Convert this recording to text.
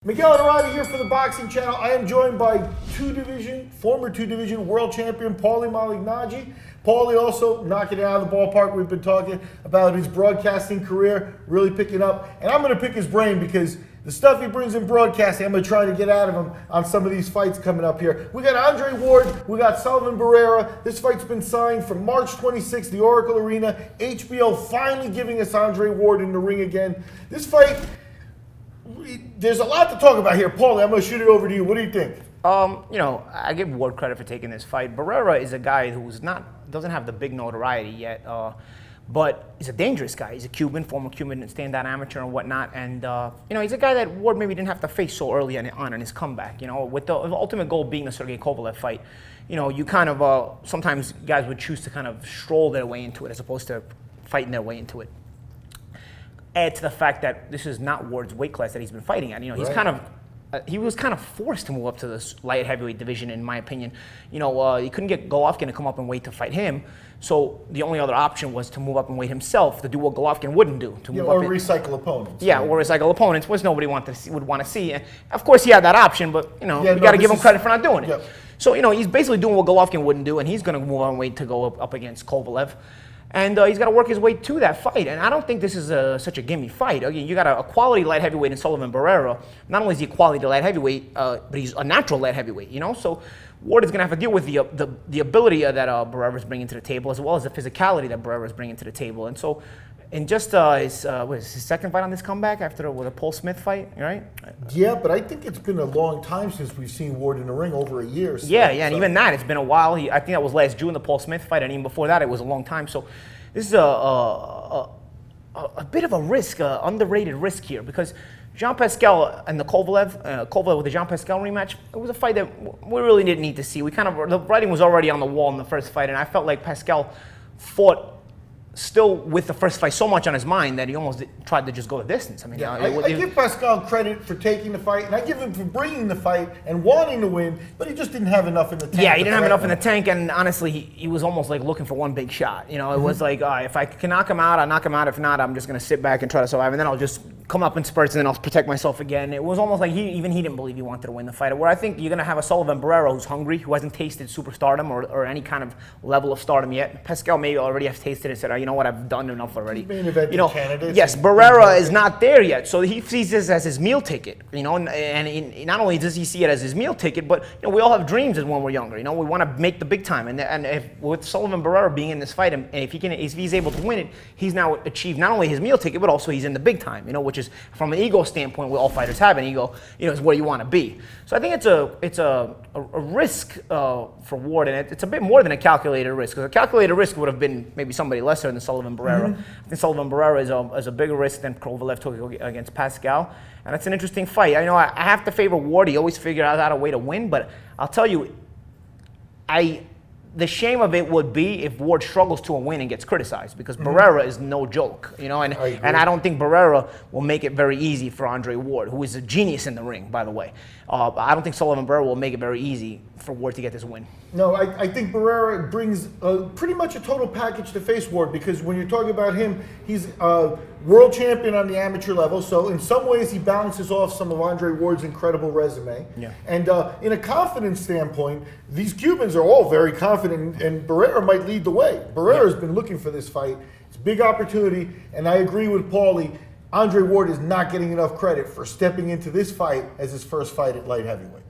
Miguel Dorado here for the Boxing Channel. I am joined by former two-division world champion Paulie Malignaggi. Paulie also knocking it out of the ballpark. We've been talking about his broadcasting career, really picking up. And I'm going to pick his brain because the stuff he brings in broadcasting, I'm going to try to get out of him on some of these fights coming up here. We got Andre Ward, we got Sullivan Barrera. This fight's been signed for March 26th, the Oracle Arena. HBO finally giving us Andre Ward in the ring again. This fight, there's a lot to talk about here. Paulie, I'm going to shoot it over to you. What do you think? I give Ward credit for taking this fight. Barrera is a guy who's doesn't have the big notoriety yet, but he's a dangerous guy. He's a Cuban, former Cuban standout amateur and whatnot, and he's a guy that Ward maybe didn't have to face so early on in his comeback. With the ultimate goal being the Sergey Kovalev fight, you kind of sometimes guys would choose to kind of stroll their way into it as opposed to fighting their way into it. Add to the fact that this is not Ward's weight class that he's been fighting at. He's right. He was kind of forced to move up to this light heavyweight division, in my opinion. He couldn't get Golovkin to come up and weight to fight him, so the only other option was to move up and weight himself, to do what Golovkin wouldn't do. Or recycle opponents. Yeah, or recycle opponents, which nobody would want to see. And of course, he had that option, but you got to give him credit for not doing it. Yep. So he's basically doing what Golovkin wouldn't do, and he's going to move on weight to go up against Kovalev. And he's got to work his way to that fight. And I don't think this is such a gimme fight. Again, you got a quality light heavyweight in Sullivan Barrera. Not only is he a quality light heavyweight, but he's a natural light heavyweight, So Ward is going to have to deal with the ability that Barrera is bringing to the table, as well as the physicality that Barrera is bringing to the table. And so in just his second fight on this comeback after the Paul Smith fight, right? Yeah, but I think it's been a long time since we've seen Ward in the ring, over a year. And even that, it's been a while. I think that was last June, the Paul Smith fight, and even before that, it was a long time. So this is a bit of a risk, underrated risk here, because Jean Pascal and the Kovalev with the Jean Pascal rematch, it was a fight that we really didn't need to see. The writing was already on the wall in the first fight, and I felt like Pascal fought still with the first fight so much on his mind that he almost tried to just go the distance. I give Pascal credit for taking the fight, and I give him for bringing the fight and wanting to win, but he just didn't have enough in the tank. Yeah, he didn't have enough in the tank, and honestly, he was almost like looking for one big shot. It was like, if I can knock him out, I'll knock him out. If not, I'm just going to sit back and try to survive, and then I'll just come up in spurts, and then I'll protect myself again. It was almost like he didn't believe he wanted to win the fight. Where I think you're going to have a Sullivan Barrera who's hungry, who hasn't tasted superstardom or any kind of level of stardom yet. Pascal maybe already has tasted it and said, you know what, I've done enough already. Main event candidates. Yes, Barrera is not there yet, so he sees this as his meal ticket. And not only does he see it as his meal ticket, but we all have dreams as when we're younger. We want to make the big time, and if with Sullivan Barrera being in this fight, and if he's able to win it, he's now achieved not only his meal ticket, but also he's in the big time. Which is from an ego standpoint, where all fighters have an ego. Is where you want to be. So I think it's a risk for Ward, and it's a bit more than a calculated risk. Because a calculated risk would have been maybe somebody lesser than Sullivan Barrera. I think Sullivan Barrera is a bigger risk than Kovalev took against Pascal, and it's an interesting fight. I have to favor Ward. He always figured out a way to win, but I'll tell you, the shame of it would be if Ward struggles to a win and gets criticized, because Barrera is no joke, and I don't think Barrera will make it very easy for Andre Ward, who is a genius in the ring, by the way. I don't think Sullivan Barrera will make it very easy for Ward to get this win. No, I think Barrera brings pretty much a total package to face Ward, because when you're talking about him, he's a world champion on the amateur level, so in some ways he balances off some of Andre Ward's incredible resume. Yeah. And in a confidence standpoint, these Cubans are all very confident, and Barrera might lead the way. Barrera's been looking for this fight. It's a big opportunity, and I agree with Paulie. Andre Ward is not getting enough credit for stepping into this fight as his first fight at light heavyweight.